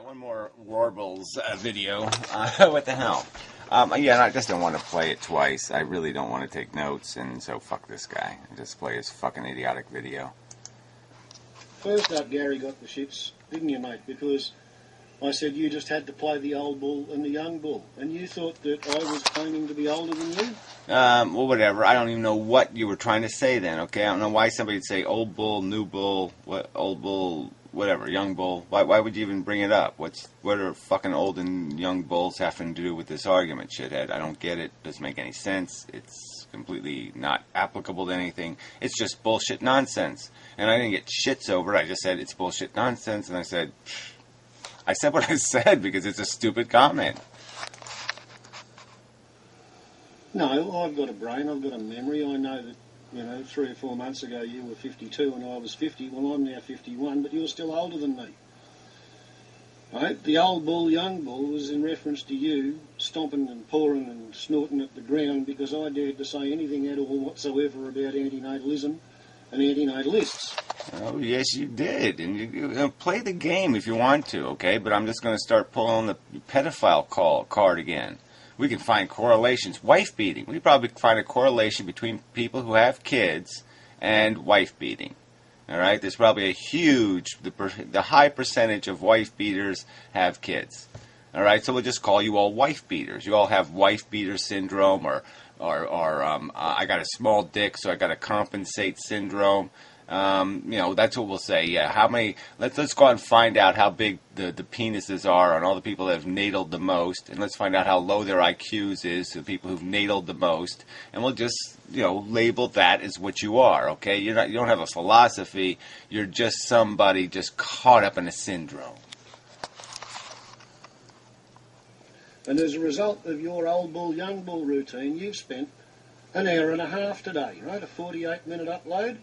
one more Warbles video. What the hell? Yeah, I just don't want to play it twice. I really don't want to take notes, and so fuck this guy. Just play his fucking idiotic video. First up, Gary got the shits, didn't you, mate? Because I said you just had to play the old bull and the young bull, and you thought that I was claiming to be older than you? Well, whatever. I don't even know what you were trying to say then, okay? I don't know why somebody would say old bull, new bull, what, old bull, whatever, young bull. Why would you even bring it up? What are fucking old and young bulls having to do with this argument, shithead? I don't get it. Doesn't make any sense. It's completely not applicable to anything. It's just bullshit nonsense. And I didn't get shits over it. I just said it's bullshit nonsense, and I said what I said because it's a stupid comment. No, I've got a brain, I've got a memory. I know that, 3 or 4 months ago you were 52 and I was 50. Well, I'm now 51, but you're still older than me. Right? The old bull, young bull was in reference to you stomping and pawing and snorting at the ground because I dared to say anything at all whatsoever about antinatalism and antinatalists. Oh, yes, you did. And you play the game if you want to, okay? But I'm just going to start pulling the pedophile card again. We can find correlations. Wife beating. We probably find a correlation between people who have kids and wife beating. All right? There's probably a huge, the high percentage of wife beaters have kids. All right? So we'll just call you all wife beaters. You all have wife beater syndrome or I got a small dick, so I got to compensate syndrome. That's what we'll say. Yeah, how many? Let's go out and find out how big the penises are on all the people that have nataled the most, and let's find out how low their IQs is to the people who've nataled the most, and we'll just label that as what you are. Okay, you don't have a philosophy. You're just somebody just caught up in a syndrome. And as a result of your old bull, young bull routine, you've spent an hour and a half today, right? A 48-minute upload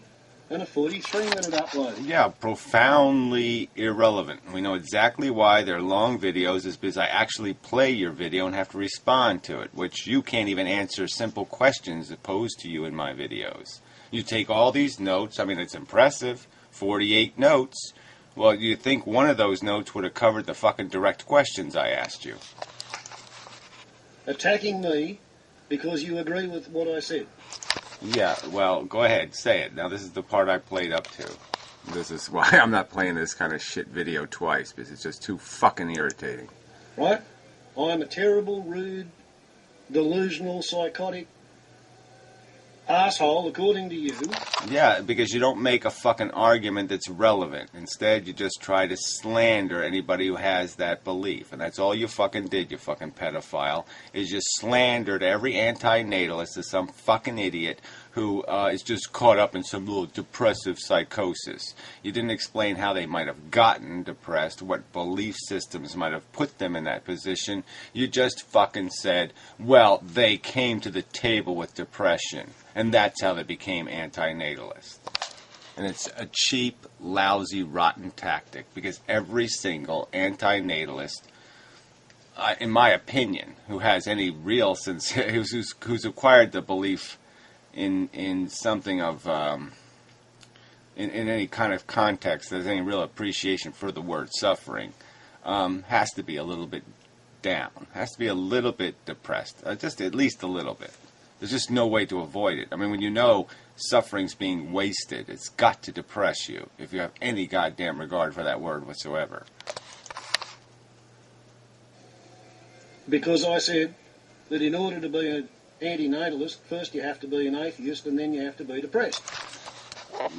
and a 43-minute upload. Yeah, profoundly irrelevant. We know exactly why they're long videos is because I actually play your video and have to respond to it, which you can't even answer simple questions posed to you in my videos. You take all these notes. I mean, it's impressive. 48 notes. Well, you'd think one of those notes would have covered the fucking direct questions I asked you. Attacking me because you agree with what I said. Yeah, well, go ahead, say it. Now, this is the part I played up to. This is why I'm not playing this kind of shit video twice, because it's just too fucking irritating. Right? I'm a terrible, rude, delusional, psychotic asshole, according to you. Yeah, because you don't make a fucking argument that's relevant. Instead, you just try to slander anybody who has that belief. And that's all you fucking did, you fucking pedophile, is just slandered every anti-natalist as some fucking idiot who is just caught up in some little depressive psychosis. You didn't explain how they might have gotten depressed, what belief systems might have put them in that position. You just fucking said, well, they came to the table with depression, and that's how they became anti-natalist. And it's a cheap, lousy, rotten tactic, because every single anti-natalist, in my opinion, who has any real sense, who's acquired the belief in something of in any kind of context, there's any real appreciation for the word suffering, has to be a little bit down, has to be a little bit depressed, just at least a little bit. There's just no way to avoid it. I mean, when you know suffering's being wasted, it's got to depress you if you have any goddamn regard for that word whatsoever. Because I said that in order to be an anti-natalist, first you have to be an atheist and then you have to be depressed.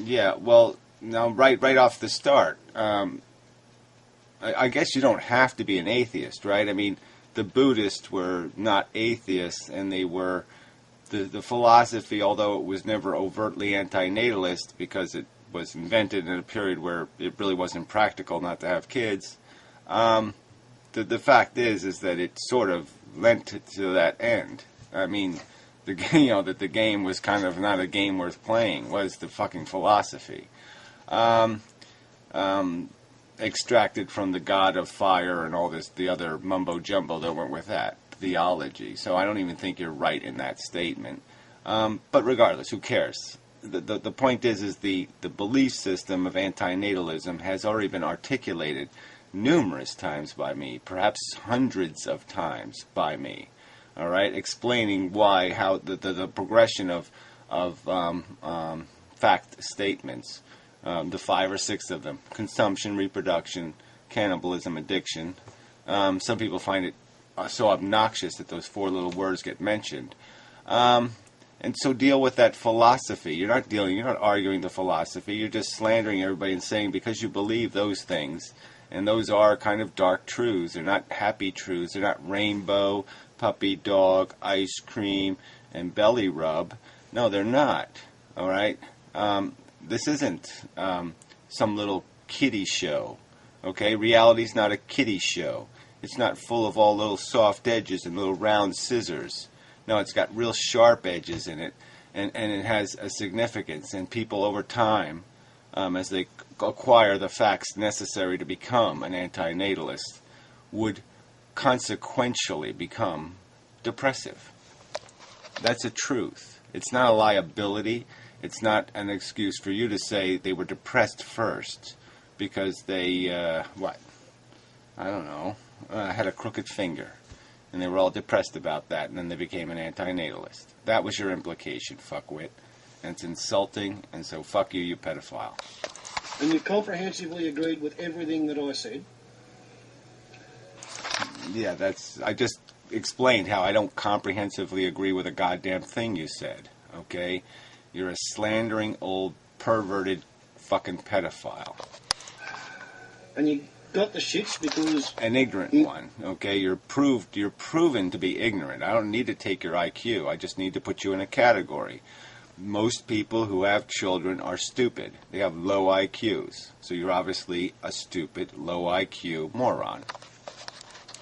Yeah, well, now right off the start, I guess you don't have to be an atheist, right? I mean, the Buddhists were not atheists, and they were the philosophy, although it was never overtly anti-natalist because it was invented in a period where it really wasn't practical not to have kids. The fact is that it sort of lent to that end. I mean, that the game was kind of not a game worth playing was the fucking philosophy. Extracted from the god of fire and all this, the other mumbo jumbo that went with that theology. So I don't even think you're right in that statement. But regardless, who cares? The point is the belief system of antinatalism has already been articulated numerous times by me, perhaps hundreds of times by me. All right, explaining why, how the progression of fact statements, the 5 or 6 of them: consumption, reproduction, cannibalism, addiction. Some people find it so obnoxious that those 4 little words get mentioned. And so deal with that philosophy. You're not arguing the philosophy. You're just slandering everybody and saying because you believe those things, and those are kind of dark truths. They're not happy truths. They're not rainbow, puppy, dog, ice cream, and belly rub. No, they're not. All right? This isn't some little kiddie show. Okay? Reality's not a kiddie show. It's not full of all little soft edges and little round scissors. No, it's got real sharp edges in it, and it has a significance. And people over time, as they acquire the facts necessary to become an antinatalist, would consequentially become depressive. That's a truth. It's not a liability. It's not an excuse for you to say they were depressed first because they, I don't know, had a crooked finger. And they were all depressed about that, and then they became an antinatalist. That was your implication, fuckwit. And it's insulting, and so fuck you, you pedophile. And you comprehensively agreed with everything that I said? Yeah, I just explained how I don't comprehensively agree with a goddamn thing you said, okay? You're a slandering, old, perverted fucking pedophile. And you got the shits because... An ignorant one, okay? You're proven to be ignorant. I don't need to take your IQ. I just need to put you in a category. Most people who have children are stupid. They have low IQs. So you're obviously a stupid, low IQ moron.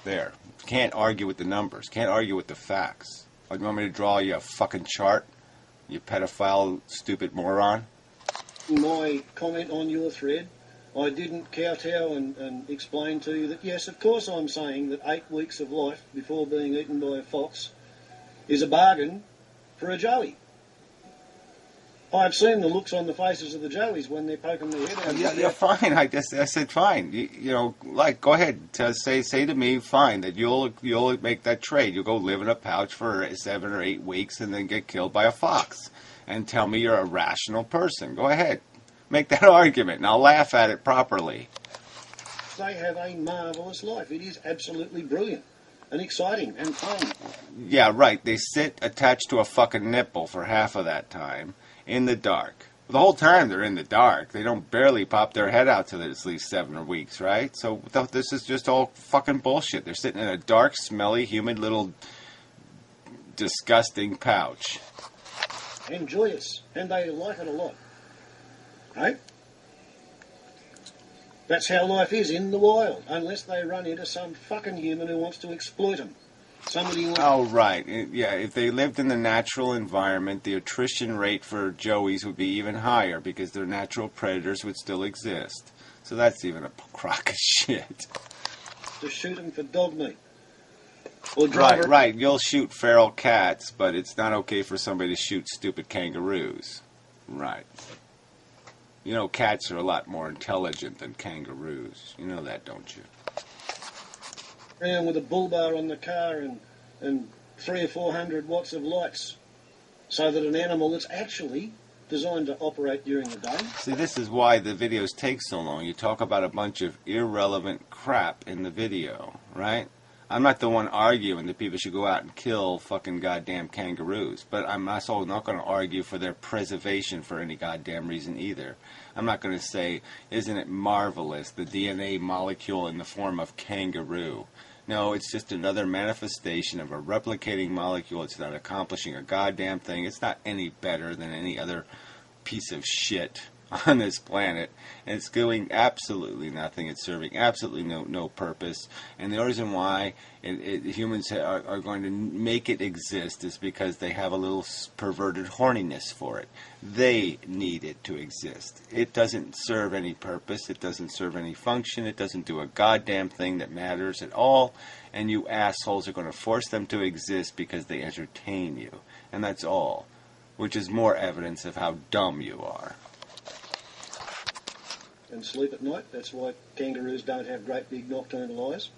There. Can't argue with the numbers. Can't argue with the facts. You want me to draw you a fucking chart? You pedophile, stupid moron? My comment on your thread, I didn't kowtow and explain to you that, yes, of course I'm saying that 8 weeks of life before being eaten by a fox is a bargain for a joey. I've seen the looks on the faces of the joeys when they're poking their head out. Yeah, you're fine. I said fine. You know, like, go ahead. Say to me, fine, that you'll make that trade. You'll go live in a pouch for 7 or 8 weeks and then get killed by a fox. And tell me you're a rational person. Go ahead. Make that argument, and I'll laugh at it properly. They have a marvellous life. It is absolutely brilliant and exciting and fun. Yeah, right. They sit attached to a fucking nipple for half of that time in the dark. The whole time they're in the dark. They don't barely pop their head out till at least 7 weeks, right? So this is just all fucking bullshit. They're sitting in a dark, smelly, humid little disgusting pouch. And joyous. And they like it a lot. Right? That's how life is in the wild, unless they run into some fucking human who wants to exploit them. Oh, right. Yeah, if they lived in the natural environment, the attrition rate for joeys would be even higher because their natural predators would still exist. So that's even a crock of shit. To shoot them for dog meat. Right. You'll shoot feral cats, but it's not okay for somebody to shoot stupid kangaroos. Right. You know, cats are a lot more intelligent than kangaroos. You know that, don't you? Around with a bull bar on the car and 300 or 400 watts of lights so that an animal that's actually designed to operate during the day. See, this is why the videos take so long. You talk about a bunch of irrelevant crap in the video, right? I'm not the one arguing that people should go out and kill fucking goddamn kangaroos, but I'm also not going to argue for their preservation for any goddamn reason either. I'm not going to say, isn't it marvelous, the DNA molecule in the form of kangaroo? No, it's just another manifestation of a replicating molecule. It's not accomplishing a goddamn thing. It's not any better than any other piece of shit on this planet, and it's doing absolutely nothing. It's serving absolutely no purpose. And the reason why humans are going to make it exist is because they have a little perverted horniness for it. They need it to exist. It doesn't serve any purpose. It doesn't serve any function. It doesn't do a goddamn thing that matters at all. And you assholes are going to force them to exist because they entertain you. And that's all, which is more evidence of how dumb you are. and sleep at night. That's why kangaroos don't have great big nocturnal eyes.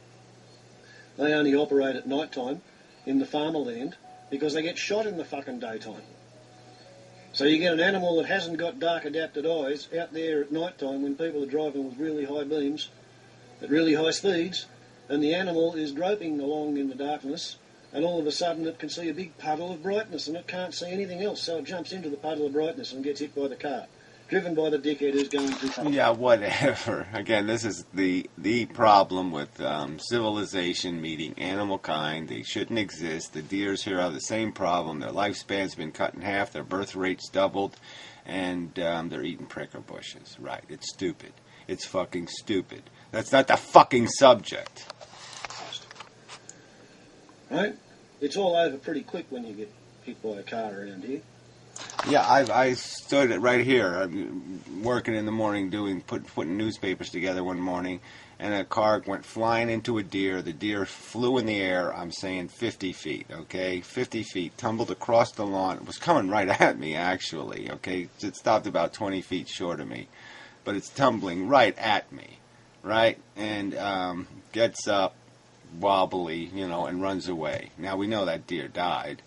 They only operate at night time in the farmerland because they get shot in the fucking daytime. So you get an animal that hasn't got dark adapted eyes out there at night time when people are driving with really high beams at really high speeds, and the animal is groping along in the darkness, and all of a sudden it can see a big puddle of brightness and it can't see anything else, so it jumps into the puddle of brightness and gets hit by the car, driven by the dickhead who's going too fast. Yeah, whatever. Again, this is the problem with civilization meeting animal kind. They shouldn't exist. The deers here have the same problem. Their lifespan's been cut in half. Their birth rate's doubled. And they're eating pricker bushes. Right. It's stupid. It's fucking stupid. That's not the fucking subject. Right? It's all over pretty quick when you get hit by a car around here. Yeah, I stood it right here. I'm working in the morning, putting newspapers together one morning, and a car went flying into a deer. The deer flew in the air. I'm saying 50 feet. Okay, 50 feet, tumbled across the lawn. It was coming right at me, actually. Okay, it stopped about 20 feet short of me, but it's tumbling right at me, right, and gets up, wobbly, and runs away. Now we know that deer died.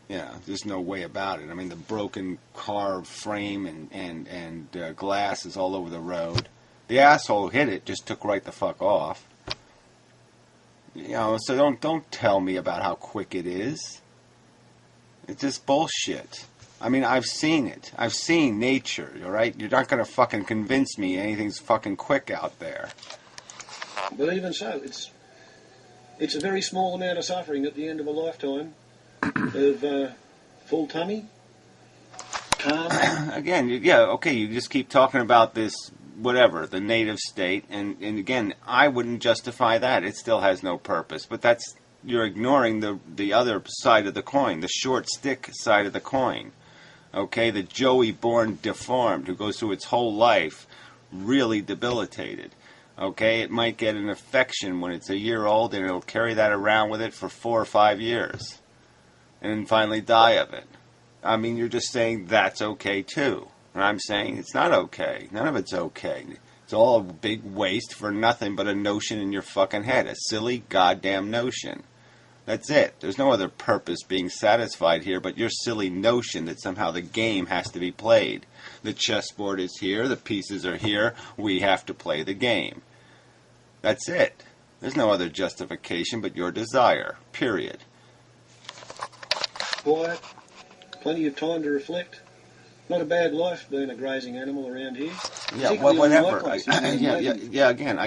Yeah, there's no way about it. I mean, the broken car frame and glass is all over the road. The asshole who hit it just took right the fuck off. So don't tell me about how quick it is. It's just bullshit. I mean, I've seen it. I've seen nature, all right? You're not going to fucking convince me anything's fucking quick out there. But even so, it's a very small amount of suffering at the end of a lifetime of full tummy, calm. Again, okay, you just keep talking about this, whatever, the native state, and again, I wouldn't justify that. It still has no purpose, but you're ignoring the other side of the coin, the short stick side of the coin. Okay, the Joey born deformed who goes through its whole life really debilitated. Okay, it might get an infection when it's a year old and it'll carry that around with it for 4 or 5 years and finally die of it. I mean, you're just saying that's okay too. And I'm saying it's not okay. None of it's okay. It's all a big waste for nothing but a notion in your fucking head. A silly goddamn notion. That's it. There's no other purpose being satisfied here but your silly notion that somehow the game has to be played. The chessboard is here, the pieces are here, we have to play the game. That's it. There's no other justification but your desire. Period. Quiet, plenty of time to reflect. Not a bad life being a grazing animal around here. Yeah, whatever. Again,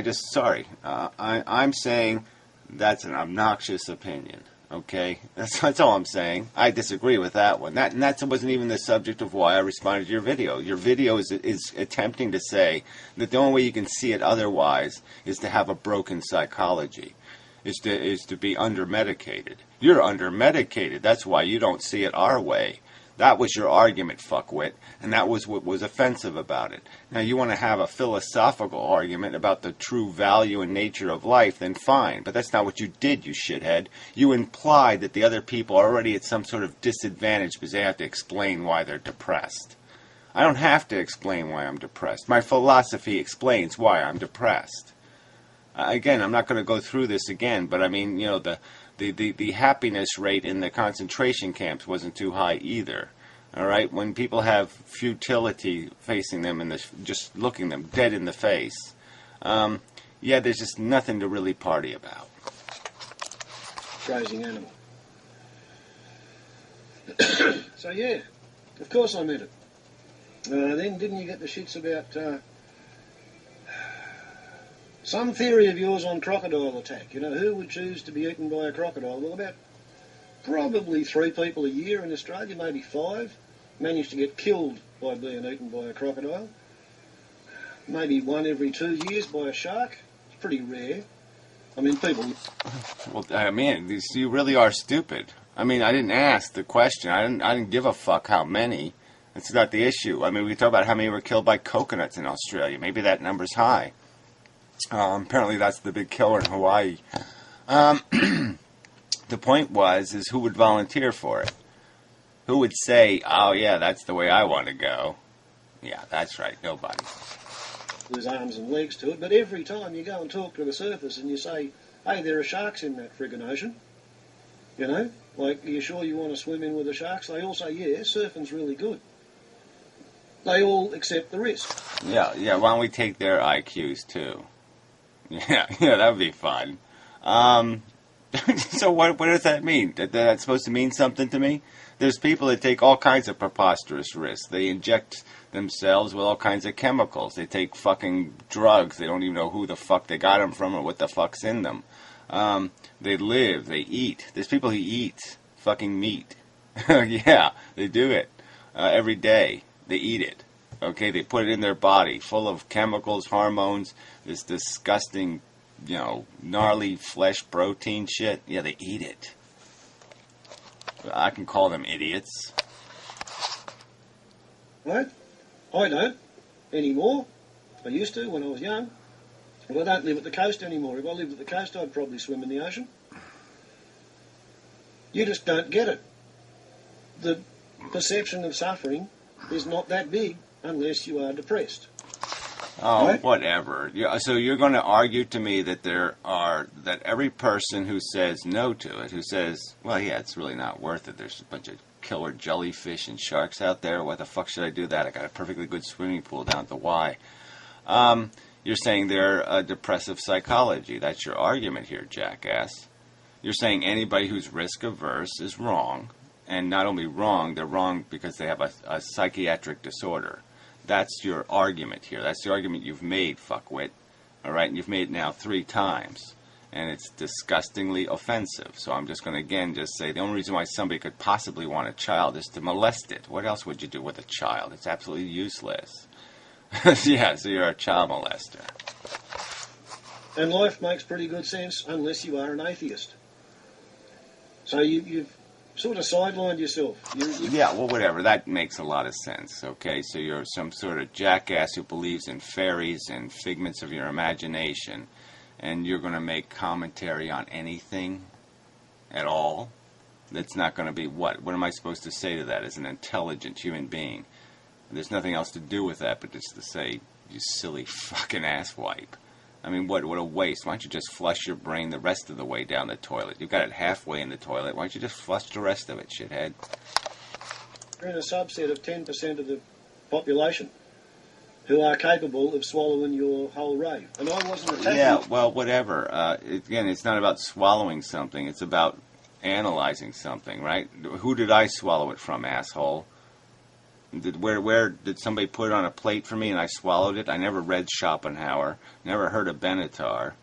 I'm saying that's an obnoxious opinion. Okay, that's all I'm saying. I disagree with that one. That wasn't even the subject of why I responded to your video. Your video is attempting to say that the only way you can see it otherwise is to have a broken psychology, is to be under-medicated. You're under-medicated. That's why you don't see it our way. That was your argument, fuckwit, and that was what was offensive about it. Now, you want to have a philosophical argument about the true value and nature of life, then fine. But that's not what you did, you shithead. You implied that the other people are already at some sort of disadvantage because they have to explain why they're depressed. I don't have to explain why I'm depressed. My philosophy explains why I'm depressed. Again, I'm not going to go through this again, but I mean, the happiness rate in the concentration camps wasn't too high either. All right, when people have futility facing them and just looking them dead in the face, there's just nothing to really party about. Grazing animal. So yeah, of course I meant it. Then didn't you get the shits about some theory of yours on crocodile attack? Who would choose to be eaten by a crocodile? Well, about probably 3 people a year in Australia, maybe 5, manage to get killed by being eaten by a crocodile. Maybe 1 every 2 years by a shark. It's pretty rare. I mean, people... Well, I mean, you really are stupid. I mean, I didn't ask the question. I didn't give a fuck how many. That's not the issue. I mean, we talk about how many were killed by coconuts in Australia. Maybe that number's high. Apparently that's the big killer in Hawaii. The point is who would volunteer for it? Who would say, oh yeah, that's the way I want to go? Yeah, that's right. Nobody. There's arms and legs to it, but every time you go and talk to the surface and you say, hey, there are sharks in that friggin' ocean, you know, like, are you sure you want to swim in with the sharks? They all say, yeah, surfing's really good. They all accept the risk. Yeah, why don't we take their IQs too? Yeah, that would be fun. So what does that mean? That's supposed to mean something to me? There's people that take all kinds of preposterous risks. They inject themselves with all kinds of chemicals. They take fucking drugs. They don't even know who the fuck they got them from or what the fuck's in them. They live. They eat. There's people who eat fucking meat. Yeah, they do it every day. They eat it. Okay, they put it in their body, full of chemicals, hormones, this disgusting, gnarly flesh protein shit. Yeah, they eat it. I can call them idiots. Right? I don't anymore. I used to when I was young. But I don't live at the coast anymore. If I lived at the coast, I'd probably swim in the ocean. You just don't get it. The perception of suffering is not that big unless you are depressed. Oh, right? Whatever. So you're going to argue to me that that every person who says no to it, who says, well, yeah, it's really not worth it. There's a bunch of killer jellyfish and sharks out there. Why the fuck should I do that? I got a perfectly good swimming pool down at the Y. You're saying they're a depressive psychology. That's your argument here, jackass. You're saying anybody who's risk averse is wrong. And not only wrong, they're wrong because they have a psychiatric disorder. That's your argument here. That's the argument you've made, fuckwit. All right? And you've made it now 3 times. And it's disgustingly offensive. So I'm just going to again just say the only reason why somebody could possibly want a child is to molest it. What else would you do with a child? It's absolutely useless. Yeah, so you're a child molester. And life makes pretty good sense unless you are an atheist. So you've sort of sidelined yourself. Yeah, well, whatever. That makes a lot of sense, okay? So you're some sort of jackass who believes in fairies and figments of your imagination, and you're going to make commentary on anything at all? That's not going to be what? What am I supposed to say to that as an intelligent human being? There's nothing else to do with that but just to say, you silly fucking asswipe. I mean, what a waste. Why don't you just flush your brain the rest of the way down the toilet? You've got it halfway in the toilet. Why don't you just flush the rest of it, shithead? You're in a subset of 10% of the population who are capable of swallowing your whole rave. And I wasn't attacking. Yeah, well, whatever. Again, it's not about swallowing something. It's about analyzing something, right? Who did I swallow it from, asshole? Where did somebody put it on a plate for me and I swallowed it? I never read Schopenhauer, never heard of Benatar.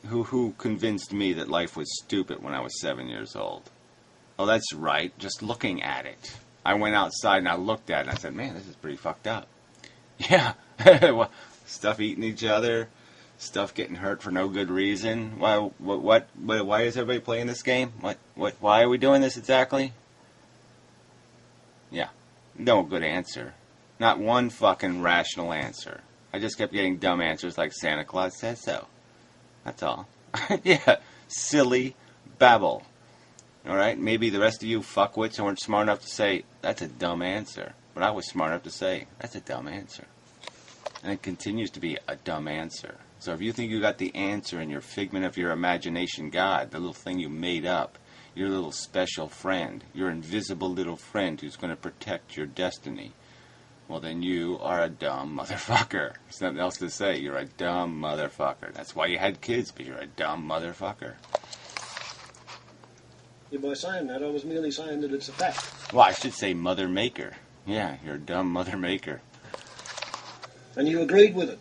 Who convinced me that life was stupid when I was 7 years old? Oh, that's right, just looking at it. I went outside and I looked at it and I said, man, this is pretty fucked up. Yeah, stuff eating each other, stuff getting hurt for no good reason. Why is everybody playing this game? Why are we doing this exactly? Yeah. No good answer. Not one fucking rational answer. I just kept getting dumb answers like Santa Claus says so. That's all. Yeah, silly babble. Alright, maybe the rest of you fuckwits weren't smart enough to say, that's a dumb answer. But I was smart enough to say, that's a dumb answer. And it continues to be a dumb answer. So if you think you got the answer in your figment of your imagination, God, the little thing you made up, your little special friend, your invisible little friend who's going to protect your destiny, well, then you are a dumb motherfucker. There's nothing else to say. You're a dumb motherfucker. That's why you had kids, but you're a dumb motherfucker. By saying that, I was merely saying that it's a fact. Well, I should say mother maker. Yeah, you're a dumb mother maker. And you agreed with it.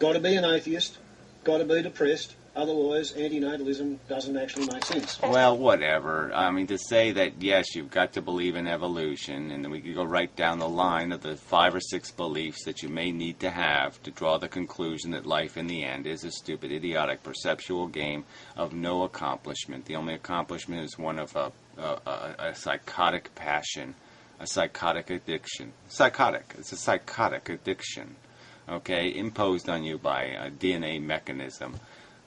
Got to be an atheist, got to be depressed, otherwise antinatalism doesn't actually make sense. Well, whatever. I mean, to say that, yes, you've got to believe in evolution, and then we could go right down the line of the 5 or 6 beliefs that you may need to have to draw the conclusion that life in the end is a stupid, idiotic, perceptual game of no accomplishment. The only accomplishment is one of a psychotic passion, a psychotic addiction. Psychotic. It's a psychotic addiction, okay, imposed on you by a DNA mechanism.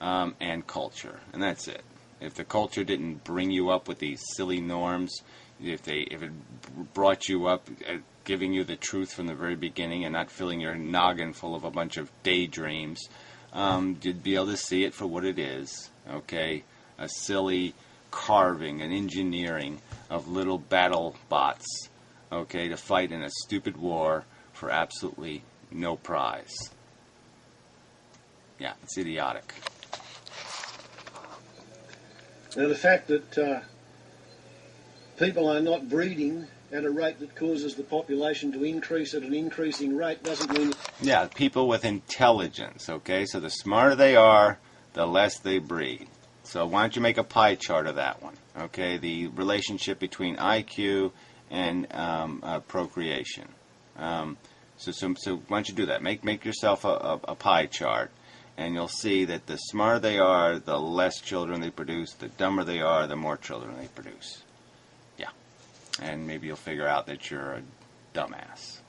And culture, and that's it. If the culture didn't bring you up with these silly norms, if it brought you up, giving you the truth from the very beginning and not filling your noggin full of a bunch of daydreams, you'd be able to see it for what it is. Okay, a silly carving and engineering of little battle bots, okay, to fight in a stupid war for absolutely no prize. Yeah, it's idiotic. Now the fact that people are not breeding at a rate that causes the population to increase at an increasing rate doesn't mean... Yeah, people with intelligence, okay? So the smarter they are, the less they breed. So why don't you make a pie chart of that one, okay? The relationship between IQ and procreation. So why don't you do that? Make yourself a pie chart, and you'll see that the smarter they are, the less children they produce. The dumber they are, the more children they produce. Yeah. And maybe you'll figure out that you're a dumbass.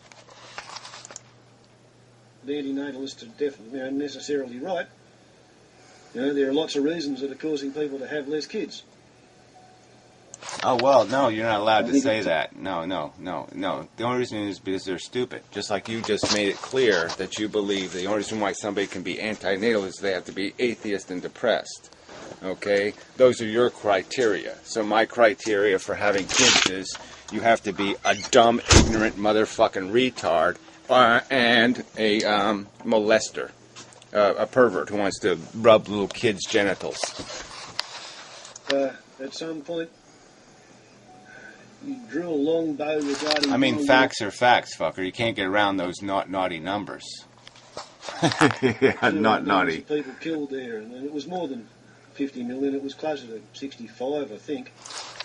The antinatalists are definitely necessarily right. You know, there are lots of reasons that are causing people to have less kids. Oh, well, no, you're not allowed to say that. No. The only reason is because they're stupid. Just like you just made it clear that you believe the only reason why somebody can be antinatal is they have to be atheist and depressed. Okay? Those are your criteria. So my criteria for having kids is you have to be a dumb, ignorant motherfucking retard and a molester. A pervert who wants to rub little kids' genitals. At some point, you drew a long bow regarding... I mean, facts are facts, fucker. You can't get around those naughty numbers. Yeah, not naughty. People killed there, and it was more than 50 million. It was closer to 65, I think.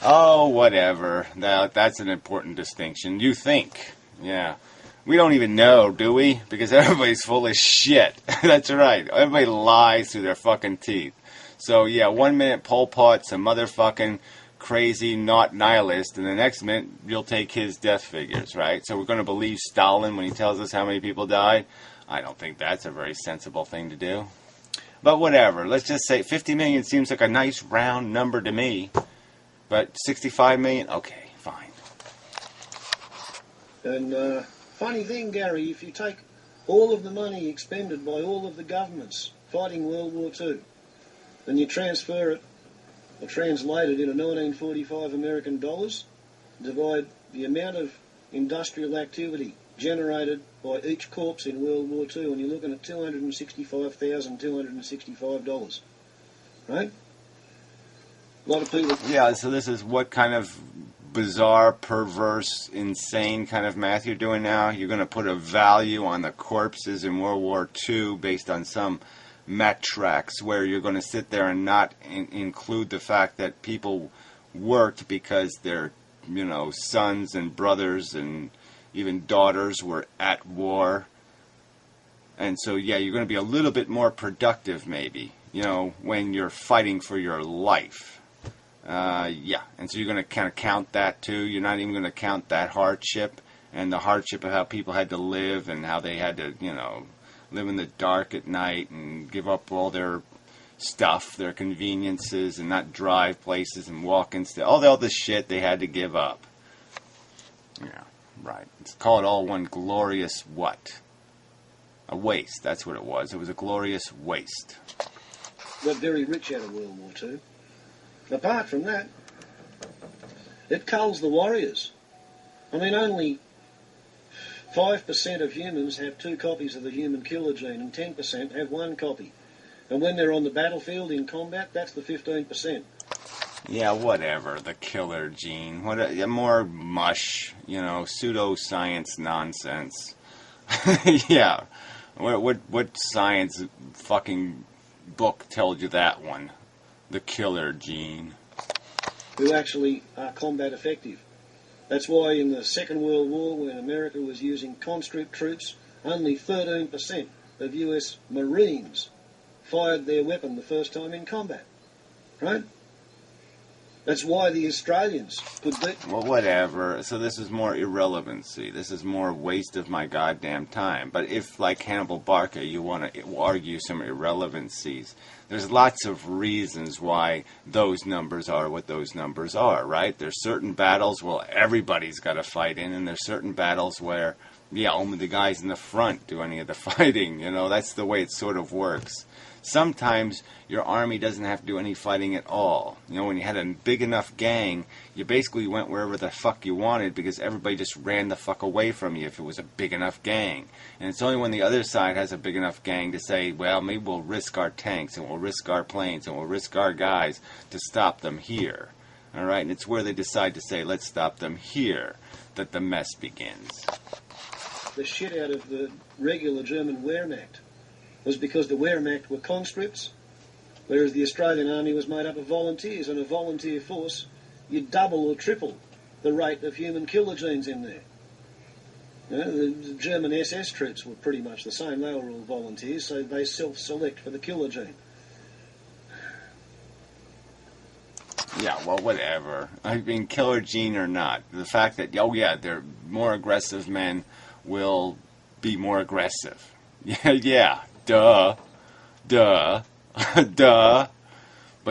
Oh, whatever. That's an important distinction. You think. Yeah. We don't even know, do we? Because everybody's full of shit. That's right. Everybody lies through their fucking teeth. So, yeah, 1 minute Pol Pot's a motherfucking crazy not nihilist, and the next minute you'll take his death figures, right? So we're going to believe Stalin when he tells us how many people died? I don't think that's a very sensible thing to do. But whatever. Let's just say 50 million seems like a nice round number to me. But 65 million? Okay, fine. And, funny thing, Gary, if you take all of the money expended by all of the governments fighting World War II, and you transfer it, or translate it into 1945 American dollars, divide the amount of industrial activity generated by each corpse in World War II, and you're looking at $265,265. Right? A lot of people... Yeah, so this is what kind of bizarre, perverse, insane kind of math you're doing now? You're going to put a value on the corpses in World War II based on some metrics where you're going to sit there and not include the fact that people worked because their, sons and brothers and even daughters were at war. And so, yeah, you're going to be a little bit more productive maybe, when you're fighting for your life. Yeah, and so you're going to kind of count that too. You're not even going to count that hardship and the hardship of how people had to live and how they had to, live in the dark at night and give up all their stuff, their conveniences, and not drive places and walk instead. All this shit they had to give up. Yeah, right. Let's call it all one glorious what? A waste. That's what it was. It was a glorious waste. Got very rich out of World War II. Apart from that, it culls the warriors. I mean, only 5% of humans have 2 copies of the human killer gene, and 10% have 1 copy. And when they're on the battlefield in combat, that's the 15%. Yeah, whatever, the killer gene. More mush, pseudoscience nonsense. Yeah. What science fucking book told you that one? The killer gene. Who actually are combat effective. That's why in the Second World War, when America was using conscript troops, only 13% of US Marines fired their weapon the first time in combat. Right? That's why the Australians could beat. Well, whatever. So this is more irrelevancy. This is more waste of my goddamn time. But if, like Hannibal Barca, you want to argue some irrelevancies, there's lots of reasons why those numbers are what those numbers are, right? There's certain battles where everybody's got to fight in, and there's certain battles where, yeah, only the guys in the front do any of the fighting. You know, that's the way it sort of works. Sometimes your army doesn't have to do any fighting at all. You know, when you had a big enough gang, you basically went wherever the fuck you wanted because everybody just ran the fuck away from you if it was a big enough gang. And it's only when the other side has a big enough gang to say, well, maybe we'll risk our tanks and we'll risk our planes and we'll risk our guys to stop them here. All right? And it's where they decide to say, let's stop them here, that the mess begins. The shit out of the regular German Wehrmacht was because the Wehrmacht were conscripts, whereas the Australian Army was made up of volunteers, and a volunteer force, you double or triple the rate of human killer genes in there. You know, the German SS troops were pretty much the same. They were all volunteers, so they self-select for the killer gene. Yeah, well, whatever. I mean, killer gene or not, the fact that, oh yeah, they're more aggressive men will be more aggressive. Yeah. Duh. But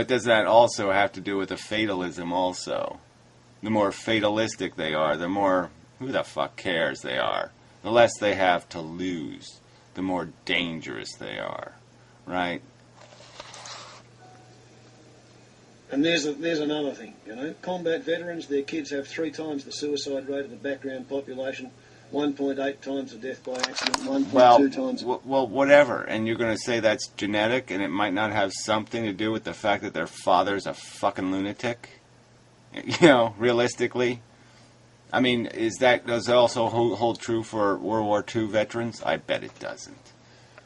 does that also have to do with the fatalism also? The more fatalistic they are, the more, who the fuck cares they are. The less they have to lose, the more dangerous they are. Right? And there's another thing, you know. Combat veterans, their kids have 3 times the suicide rate of the background population. 1.8 times the death by accident, 1.2 times. Well, whatever. And you're going to say that's genetic, and it might not have something to do with the fact that their father's a fucking lunatic? You know, realistically? I mean, does it also hold true for World War II veterans? I bet it doesn't.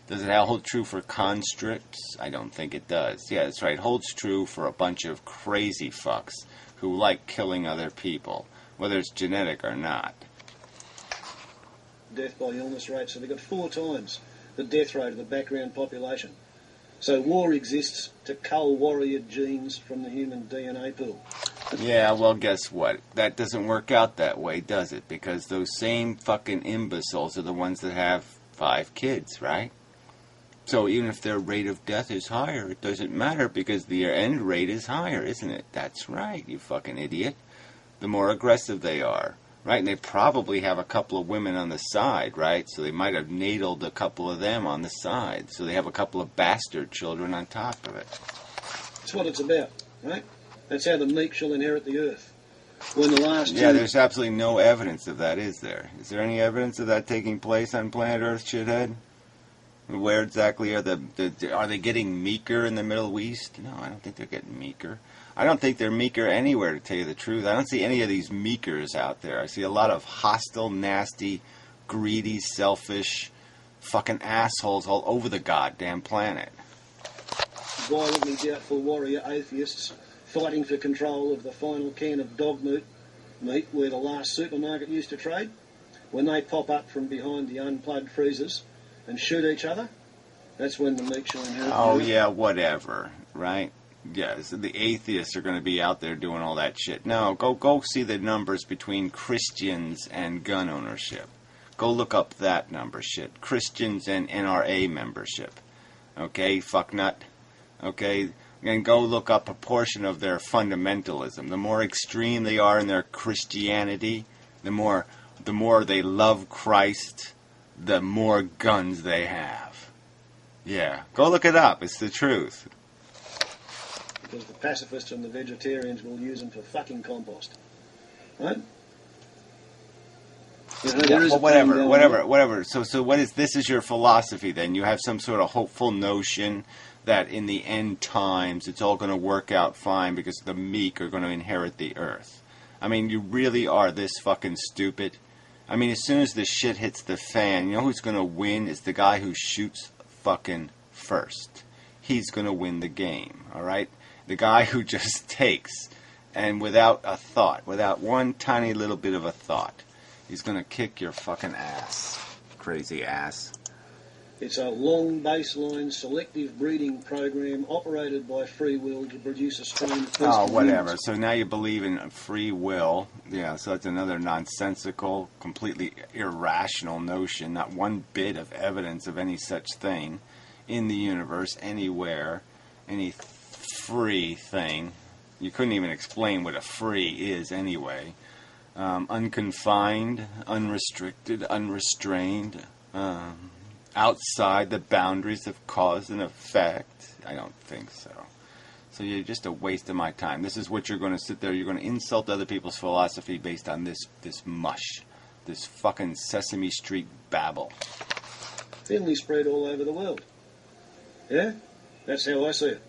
Does it hold true for conscripts? I don't think it does. Yeah, that's right. It holds true for a bunch of crazy fucks who like killing other people, whether it's genetic or not. Death by illness rate, so they've got 4 times the death rate of the background population. So war exists to cull warrior genes from the human DNA pool. Yeah, well, guess what? That doesn't work out that way, does it? Because those same fucking imbeciles are the ones that have 5 kids, right? So even if their rate of death is higher, it doesn't matter because the end rate is higher, isn't it? That's right, you fucking idiot. The more aggressive they are. Right, and they probably have a couple of women on the side, right? So they might have nataled a couple of them on the side. So they have a couple of bastard children on top of it. That's what it's about, right? That's how the meek shall inherit the earth. When the last Yeah, there's absolutely no evidence of that, is there? Is there any evidence of that taking place on planet Earth, shithead? Where exactly are are they getting meeker in the Middle East? No, I don't think they're getting meeker. I don't think they're meeker anywhere, to tell you the truth. I don't see any of these meekers out there. I see a lot of hostile, nasty, greedy, selfish, fucking assholes all over the goddamn planet. Violently doubtful warrior atheists fighting for control of the final can of dog meat where the last supermarket used to trade. When they pop up from behind the unplugged freezers and shoot each other, that's when the meek shall inherit. Oh, yeah, whatever, right? Yeah, so the atheists are going to be out there doing all that shit. No, go see the numbers between Christians and gun ownership. Go look up that number shit. Christians and NRA membership. Okay, fucknut. Okay, and go look up a portion of their fundamentalism. The more extreme they are in their Christianity, the more they love Christ, the more guns they have. Yeah, go look it up. It's the truth. Because the pacifists and the vegetarians will use them for fucking compost. Right? You know, yeah, well, whatever. So what is this? Is your philosophy then? You have some sort of hopeful notion that in the end times it's all going to work out fine because the meek are going to inherit the earth. I mean, you really are this fucking stupid. I mean, as soon as the shit hits the fan, you know who's going to win? Is the guy who shoots fucking first. He's going to win the game, all right? The guy who just takes, and without a thought, without one tiny little bit of a thought, he's going to kick your fucking ass. Crazy ass. It's a long baseline selective breeding program operated by free will to produce a strain of Oh, whatever. So now you believe in free will. Yeah, so that's another nonsensical, completely irrational notion. Not one bit of evidence of any such thing in the universe, anywhere, any free thing. You couldn't even explain what a free is anyway. Unconfined, unrestricted, unrestrained, outside the boundaries of cause and effect. I don't think so. So you're just a waste of my time. This is what you're going to sit there. You're going to insult other people's philosophy based on this mush, this fucking Sesame Street babble. Thinly spread all over the world. Yeah? That's how I see it.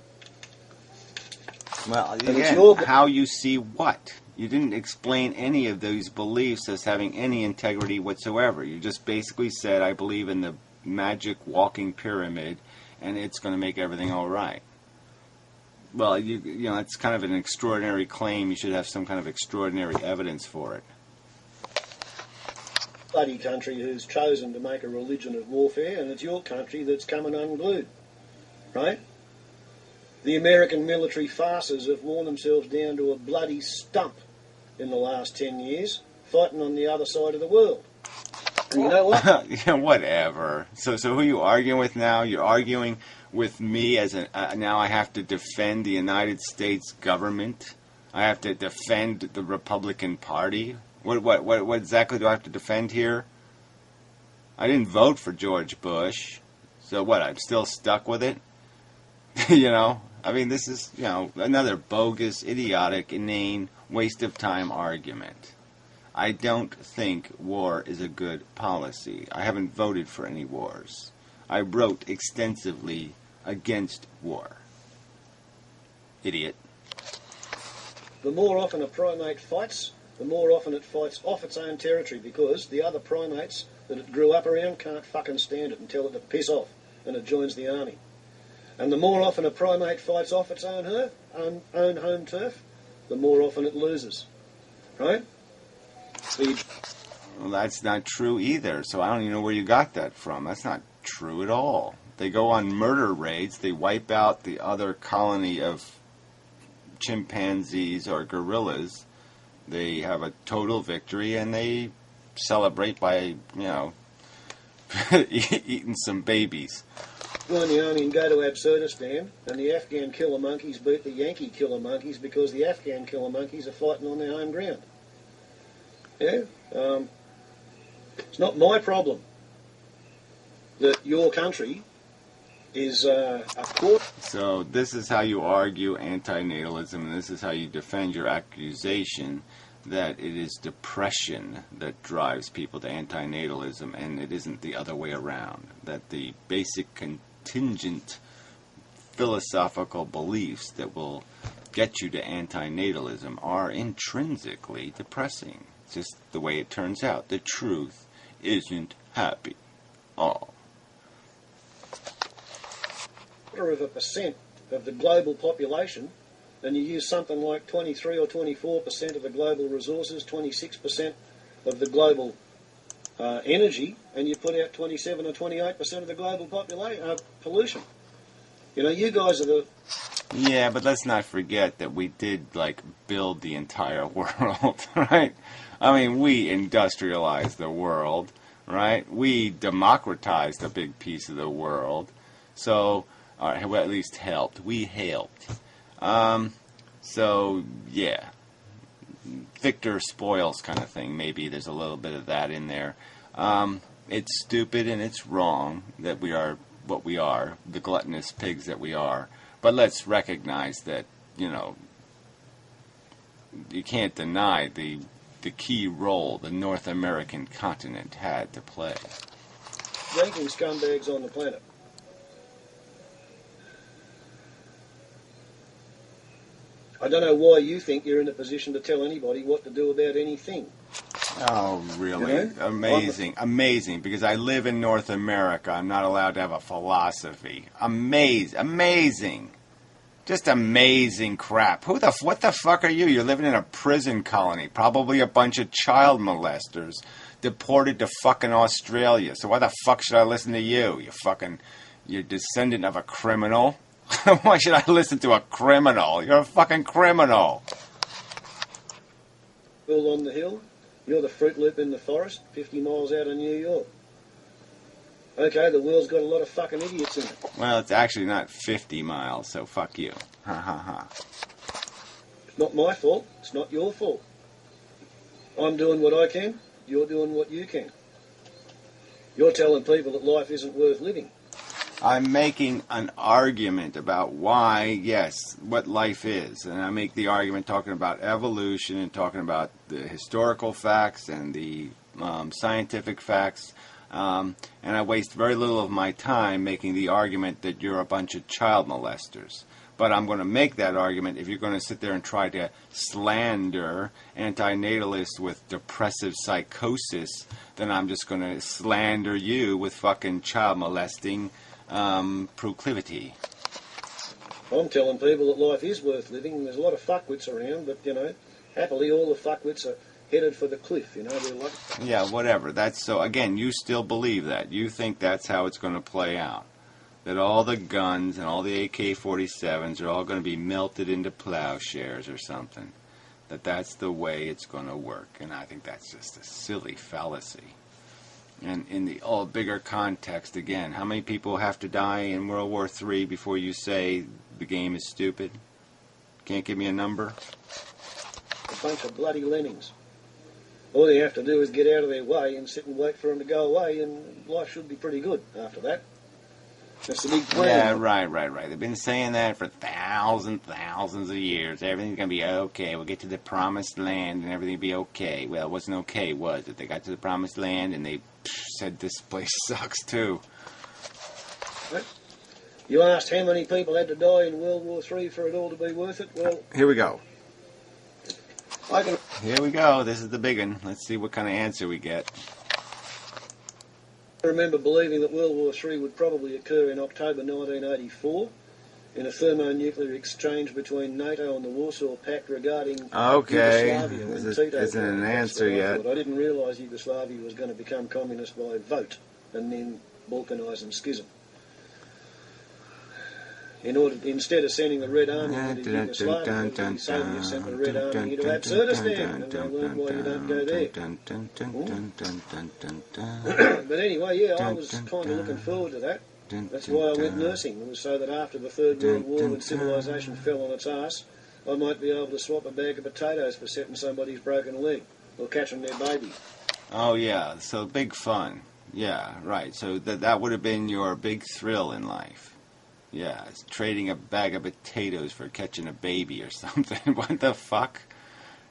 Well, again, how you see what? You didn't explain any of those beliefs as having any integrity whatsoever. You just basically said, I believe in the magic walking pyramid, and it's going to make everything all right. Well, you know, that's kind of an extraordinary claim. You should have some kind of extraordinary evidence for it. Bloody country who's chosen to make a religion of warfare, and it's your country that's coming unglued, right? The American military farces have worn themselves down to a bloody stump in the last 10 years, fighting on the other side of the world. And you know what? Yeah, whatever. So who are you arguing with now? You're arguing with me as now I have to defend the United States government. I have to defend the Republican Party. What exactly do I have to defend here? I didn't vote for George Bush. So what, I'm still stuck with it? You know? I mean, this is, you know, another bogus, idiotic, inane, waste of time argument. I don't think war is a good policy. I haven't voted for any wars. I wrote extensively against war. Idiot. The more often a primate fights, the more often it fights off its own territory, because the other primates that it grew up around can't fucking stand it and tell it to piss off, and it joins the army. And the more often a primate fights off its own home turf, the more often it loses. Right? Well, that's not true either, so I don't even know where you got that from. That's not true at all. They go on murder raids, they wipe out the other colony of chimpanzees or gorillas, they have a total victory, and they celebrate by, you know, eating some babies. Join the army and go to Absurdistan, and the Afghan killer monkeys beat the Yankee killer monkeys because the Afghan killer monkeys are fighting on their home ground. Yeah? It's not my problem that your country is a court. So this is how you argue antinatalism, and this is how you defend your accusation that it is depression that drives people to antinatalism, and it isn't the other way around. That the basic contingent philosophical beliefs that will get you to antinatalism are intrinsically depressing. It's just the way it turns out. The truth isn't happy. All. 0.25% of the global population, and you use something like 23 or 24% of the global resources, 26% of the global energy, and you put out 27 or 28% of the global pollution. You know, you guys are the... Yeah, but let's not forget that we did, like, build the entire world, right? I mean, we industrialized the world, right? We democratized a big piece of the world. So, well, at least helped. We helped. So, yeah. Victor spoils kind of thing. Maybe there's a little bit of that in there. It's stupid and it's wrong that we are what we are, the gluttonous pigs that we are. But let's recognize that, you know, you can't deny the key role the North American continent had to play. Ranking scumbags on the planet. I don't know why you think you're in a position to tell anybody what to do about anything. Oh, really? You know? Amazing. Amazing. Because I live in North America. I'm not allowed to have a philosophy. Amazing. Just amazing crap. What the fuck are you? You're living in a prison colony. Probably a bunch of child molesters deported to fucking Australia. So why the fuck should I listen to you? You're descendant of a criminal. Why should I listen to a criminal? You're a fucking criminal. Hill on the hill. You're the Fruit Loop in the forest, 50 miles out of New York. Okay, the world's got a lot of fucking idiots in it. Well, it's actually not 50 miles, so fuck you. Ha ha ha. It's not my fault. It's not your fault. I'm doing what I can. You're doing what you can. You're telling people that life isn't worth living. I'm making an argument about why, yes, what life is. And I make the argument talking about evolution and talking about the historical facts and the scientific facts. And I waste very little of my time making the argument that you're a bunch of child molesters. But I'm going to make that argument if you're going to sit there and try to slander antinatalists with depressive psychosis, then I'm just going to slander you with fucking child molesting proclivity. I'm telling people that life is worth living. There's a lot of fuckwits around, but, happily all the fuckwits are headed for the cliff, they're like... Yeah, whatever. That's so, again, you still believe that. You think that's how it's going to play out. That all the guns and all the AK-47s are all going to be melted into plowshares or something. That's the way it's going to work. And I think that's just a silly fallacy. And in the all bigger context, again, how many people have to die in World War III before you say the game is stupid? Can't give me a number? A bunch of bloody lemmings. All they have to do is get out of their way and sit and wait for them to go away, and life should be pretty good after that. That's the big plan. Yeah, right. They've been saying that for thousands of years. Everything's going to be okay. We'll get to the promised land and everything will be okay. Well, it wasn't okay, was it? They got to the promised land and they said this place sucks too. What? You asked how many people had to die in World War III for it all to be worth it? Well, here we go. Here we go. This is the big one. Let's see what kind of answer we get. I remember believing that World War III would probably occur in October 1984 in a thermonuclear exchange between NATO and the Warsaw Pact regarding Yugoslavia. This isn't an answer yet. I didn't realise Yugoslavia was going to become communist by vote and then balkanise and schism. Instead of sending the Red Army into Yugoslavia, the Soviets sent the Red Army into Absurdistan, and I learned why you don't go there. But anyway, yeah, I was kind of looking forward to that. That's why I went nursing. It was so that after the Third World War, when civilization fell on its arse, I might be able to swap a bag of potatoes for setting somebody's broken leg or catching their baby. Oh, yeah, so big fun. Yeah, right. So that would have been your big thrill in life. Yeah, it's trading a bag of potatoes for catching a baby or something. What the fuck?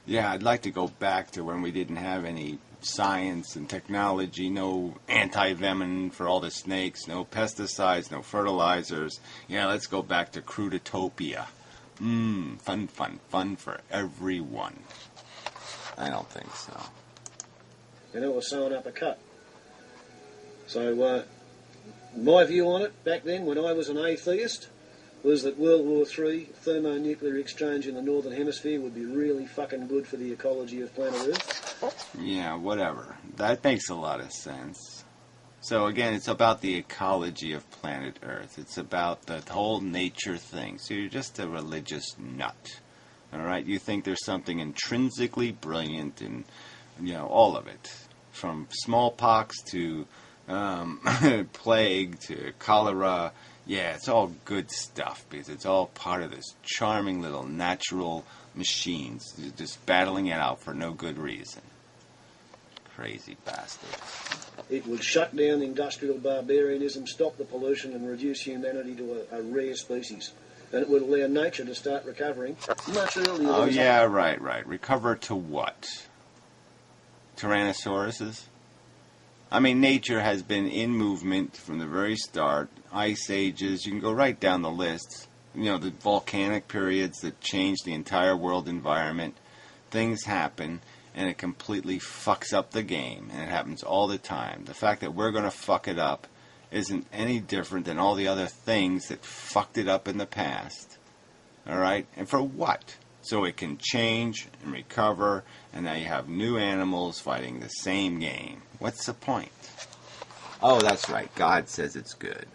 Yeah, I'd like to go back to when we didn't have any science and technology, no anti-venom for all the snakes, no pesticides, no fertilizers. Yeah, let's go back to cruditopia. Fun for everyone. I don't think so. And it was sewing up a cut. So, my view on it back then, when I was an atheist, was that World War III thermonuclear exchange in the Northern Hemisphere would be really fucking good for the ecology of planet Earth. Yeah, whatever. That makes a lot of sense. So again, it's about the ecology of planet Earth. It's about the whole nature thing. So you're just a religious nut. Alright? You think there's something intrinsically brilliant in, all of it. From smallpox to plague to cholera. Yeah, it's all good stuff because it's all part of this charming little natural machines just battling it out for no good reason. Crazy bastard. It would shut down industrial barbarianism, stop the pollution and reduce humanity to a rare species. And it would allow nature to start recovering much earlier. Oh yeah, right. Recover to what? Tyrannosauruses? I mean, nature has been in movement from the very start. Ice ages, you can go right down the list. The volcanic periods that changed the entire world environment. Things happen, and it completely fucks up the game, and it happens all the time. The fact that we're going to fuck it up isn't any different than all the other things that fucked it up in the past. Alright? And for what? so it can change and recover, and now you have new animals fighting the same game. What's the point? Oh, that's right. God says it's good.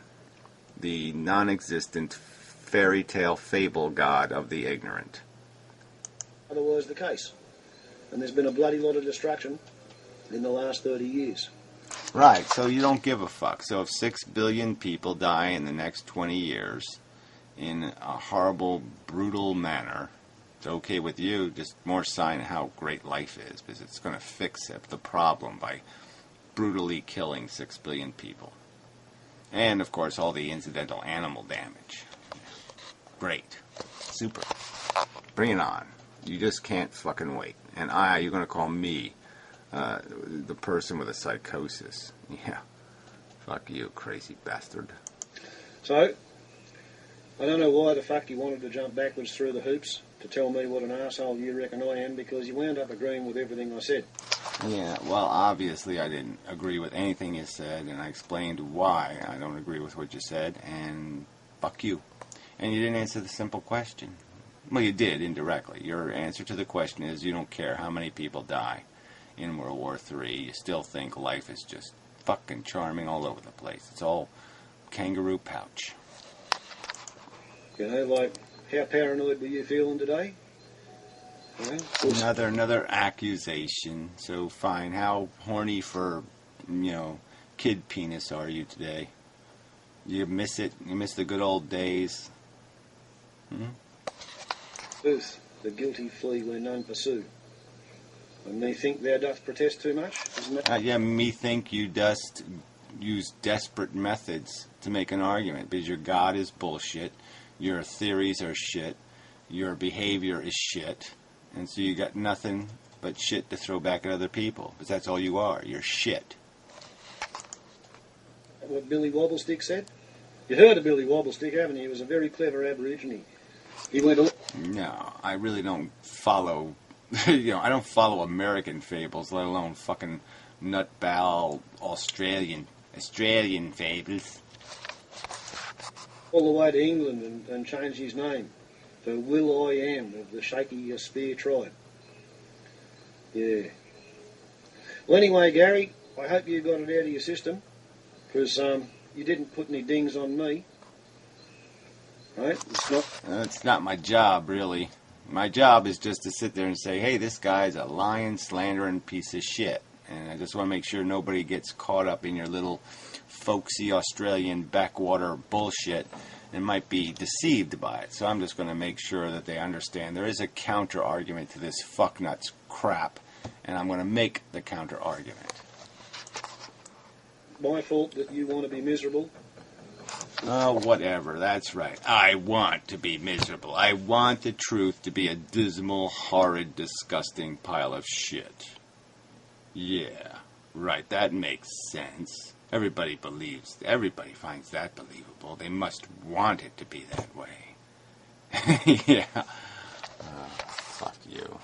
The non-existent fairy tale fable god of the ignorant. Otherwise the case. And there's been a bloody lot of destruction in the last 30 years. Right, so you don't give a fuck. So if 6 billion people die in the next 20 years in a horrible, brutal manner, it's okay with you, just more sign of how great life is, because it's going to fix the problem by brutally killing 6 billion people. And, of course, all the incidental animal damage. Great. Super. Bring it on. You just can't fucking wait. And you're going to call me the person with a psychosis. Yeah. Fuck you, crazy bastard. So, I don't know why the fuck you wanted to jump backwards through the hoops to tell me what an arsehole you reckon I am, because you wound up agreeing with everything I said. Yeah, well, obviously I didn't agree with anything you said, and I explained why I don't agree with what you said, and fuck you. And you didn't answer the simple question. Well, you did, indirectly. Your answer to the question is you don't care how many people die in World War III. You still think life is just fucking charming all over the place. It's all kangaroo pouch. You know, like, how paranoid were you feeling today? You know, Another accusation. So fine. How horny for, kid penis are you today? You miss it? You miss the good old days? Booth, the guilty flee where none pursue. And me think thou doth protest too much, isn't it? Yeah, me think you just use desperate methods to make an argument, because your God is bullshit, your theories are shit, your behavior is shit, and so you got nothing but shit to throw back at other people, because that's all you are. You're shit. What Billy Wobblestick said? You heard of Billy Wobblestick, haven't you? He was a very clever Aborigine. He went on... No, I really don't follow... I don't follow American fables, let alone fucking nutball Australian fables. all the way to England and changed his name to Will I Am of the Shaky Spear tribe. Yeah. Well, anyway, Gary, I hope you got it out of your system, because you didn't put any dings on me. Right? It's not my job, really. My job is just to sit there and say, hey, this guy's a lying, slandering piece of shit. And I just want to make sure nobody gets caught up in your little folksy Australian backwater bullshit and might be deceived by it. So I'm just going to make sure that they understand there is a counter-argument to this fucknuts crap, and I'm going to make the counter-argument. My fault that you want to be miserable? Oh, whatever. That's right. I want to be miserable. I want the truth to be a dismal, horrid, disgusting pile of shit. Yeah, right. That makes sense. Everybody finds that believable. They must want it to be that way. Yeah. Fuck you.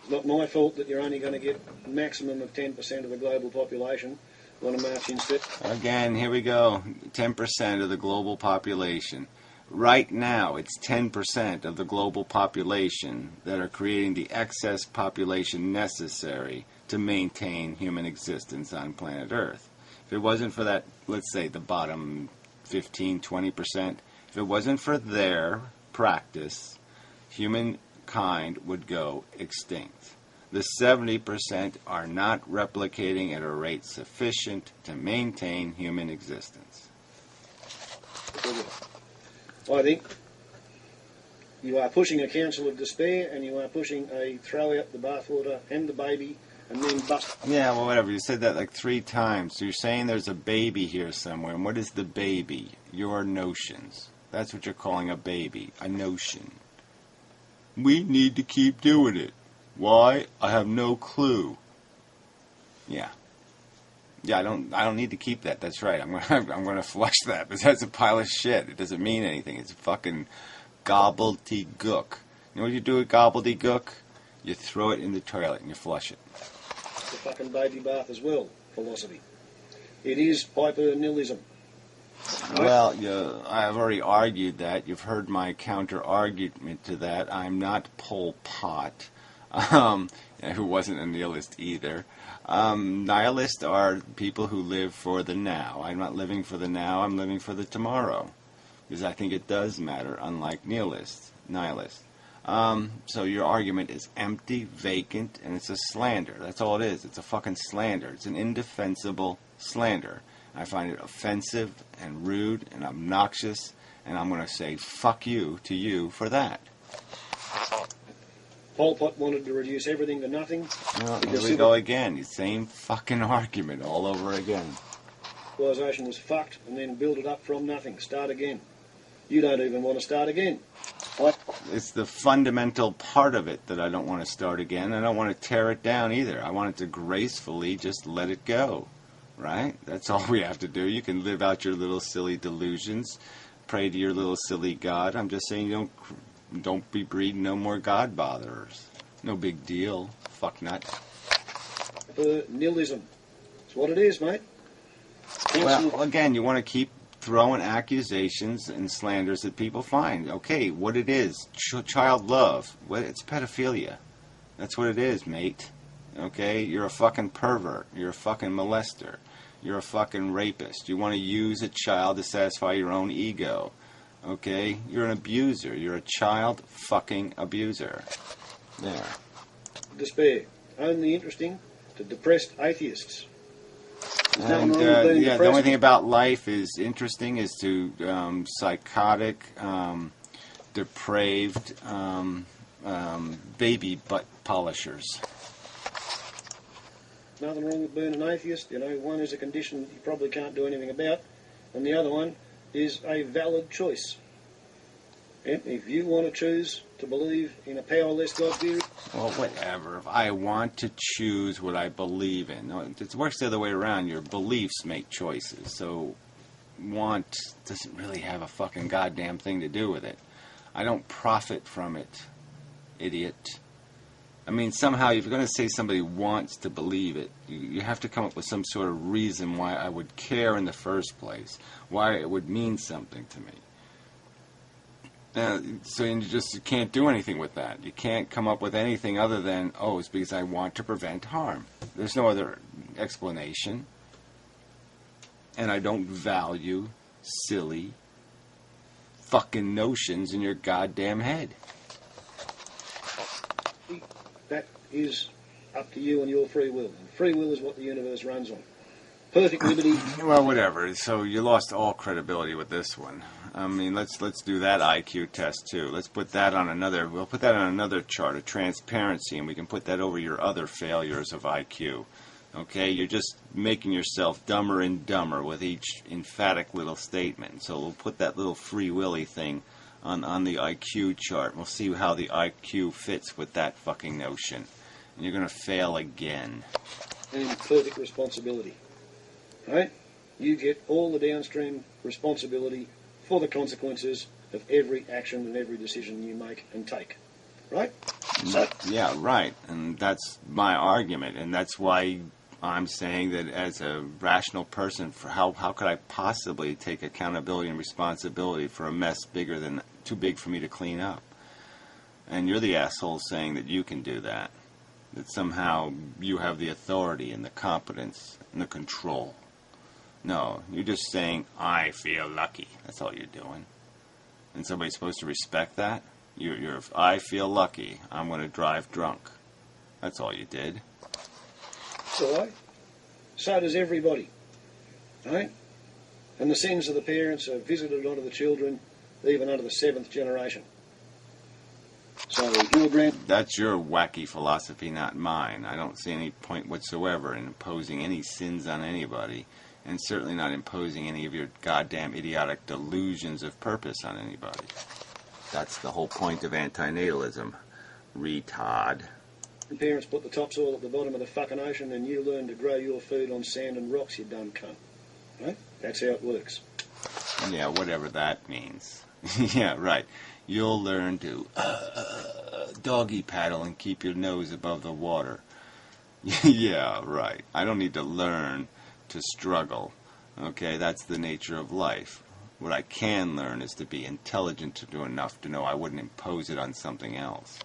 Not my fault that you're only going to get a maximum of 10% of the global population on a march instead. Again, here we go. 10% of the global population. Right now, it's 10% of the global population that are creating the excess population necessary to maintain human existence on planet Earth. If it wasn't for that, let's say the bottom 15, 20%, if it wasn't for their practice, humankind would go extinct. The 70% are not replicating at a rate sufficient to maintain human existence. I think you are pushing a council of despair, and you are pushing a throw out the bathwater and the baby and then bust. Yeah, well, whatever. You said that like 3 times. So you're saying there's a baby here somewhere. And what is the baby? Your notions. That's what you're calling a baby. A notion. We need to keep doing it. Why? I have no clue. Yeah. Yeah, I don't need to keep that. That's right. I'm going to flush that, because that's a pile of shit. It doesn't mean anything. It's fucking gobbledygook. You know what you do with gobbledygook? You throw it in the toilet and you flush it. The fucking baby bath as well, philosophy. It is hyper-nihilism. Well, I've already argued that. You've heard my counter-argument to that. I'm not Pol Pot, who wasn't a nihilist either. Nihilists are people who live for the now. I'm not living for the now, I'm living for the tomorrow. Because I think it does matter, unlike nihilists. So your argument is empty, vacant, and it's a slander. That's all it is. It's a fucking slander. It's an indefensible slander. I find it offensive and rude and obnoxious, and I'm going to say fuck you to you for that. Pol Pot wanted to reduce everything to nothing. Well, here we go again. The same fucking argument all over again. Civilization was fucked and then build it up from nothing. Start again. You don't even want to start again. What? It's the fundamental part of it that I don't want to start again. I don't want to tear it down either. I want it to gracefully just let it go. Right? That's all we have to do. You can live out your little silly delusions. Pray to your little silly God. I'm just saying don't be breeding no more God botherers. No big deal. Fuck nut. Nihilism. That's what it is, mate. Well, again, you want to keep throwing accusations and slanders that people find. Okay, what it is, child love. It's pedophilia. That's what it is, mate. Okay, you're a fucking pervert. You're a fucking molester. You're a fucking rapist. You want to use a child to satisfy your own ego. Okay, you're an abuser. You're a child fucking abuser. There. Despair. Only interesting to depressed atheists. And the only thing about life is interesting is to psychotic, depraved baby butt polishers. Nothing wrong with being an atheist. You know, one is a condition that you probably can't do anything about, and the other one is a valid choice. And if you want to choose to believe in a powerless God theory... Well, whatever. If I want to choose what I believe in. No, it works the other way around. Your beliefs make choices. So want doesn't really have a fucking goddamn thing to do with it. I don't profit from it, idiot. I mean, somehow, if you're going to say somebody wants to believe it, you have to come up with some sort of reason why I would care in the first place, why it would mean something to me. So you can't do anything with that. You can't come up with anything other than, oh, it's because I want to prevent harm. There's no other explanation. And I don't value silly fucking notions in your goddamn head. That is up to you and your free will. And free will is what the universe runs on. Perfect liberty. Well, whatever. So you lost all credibility with this one. I mean, let's do that IQ test too. Let's put that on another. We'll put that on another chart of transparency, and we can put that over your other failures of IQ. Okay, you're just making yourself dumber and dumber with each emphatic little statement. So we'll put that little free willy thing on the IQ chart. We'll see how the IQ fits with that fucking notion. And you're going to fail again. And perfect responsibility. Right? You get all the downstream responsibility for the consequences of every action and every decision you make and take. Right? So, yeah, right. And that's my argument. And that's why I'm saying that as a rational person, how could I possibly take accountability and responsibility for a mess too big for me to clean up? And you're the asshole saying that you can do that. That somehow you have the authority and the competence and the control. No, you're just saying, I feel lucky. That's all you're doing. And somebody's supposed to respect that? You're I feel lucky. I'm going to drive drunk. That's all you did. So, right? So does everybody. Right? And the sins of the parents are visited onto the children, even onto the 7th generation. So, your that's your wacky philosophy, not mine. I don't see any point whatsoever in imposing any sins on anybody, and certainly not imposing any of your goddamn idiotic delusions of purpose on anybody. That's the whole point of antinatalism. Retard. Your parents put the topsoil at the bottom of the fucking ocean and you learn to grow your food on sand and rocks, you dumb cunt. Right? That's how it works. Yeah, whatever that means. Yeah, right. You'll learn to doggy paddle and keep your nose above the water. Yeah, right. I don't need to learn to struggle. Okay, that's the nature of life. What I can learn is to be intelligent to do enough to know I wouldn't impose it on something else.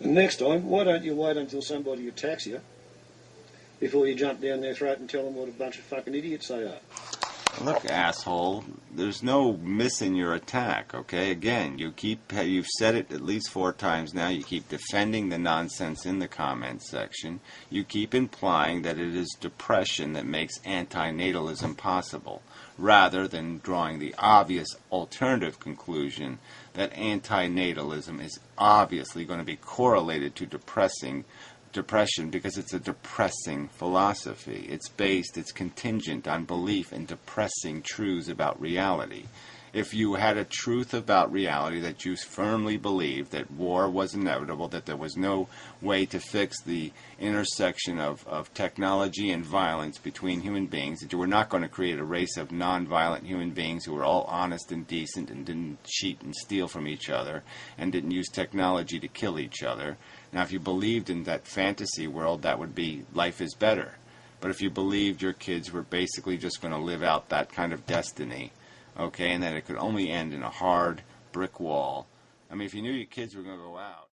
And next time, why don't you wait until somebody attacks you before you jump down their throat and tell them what a bunch of fucking idiots they are? Look, asshole, there's no missing your attack, okay? Again, you've said it at least 4 times now. You keep defending the nonsense in the comments section. You keep implying that it is depression that makes antinatalism possible, rather than drawing the obvious alternative conclusion that antinatalism is obviously going to be correlated to depression because it's a depressing philosophy. It's contingent on belief in depressing truths about reality. If you had a truth about reality that you firmly believed that war was inevitable, that there was no way to fix the intersection of technology and violence between human beings, that you were not going to create a race of non-violent human beings who were all honest and decent and didn't cheat and steal from each other and didn't use technology to kill each other. Now, if you believed in that fantasy world, that would be life is better. But if you believed your kids were basically just going to live out that kind of destiny, okay, and that it could only end in a hard brick wall. I mean, if you knew your kids were going to go out.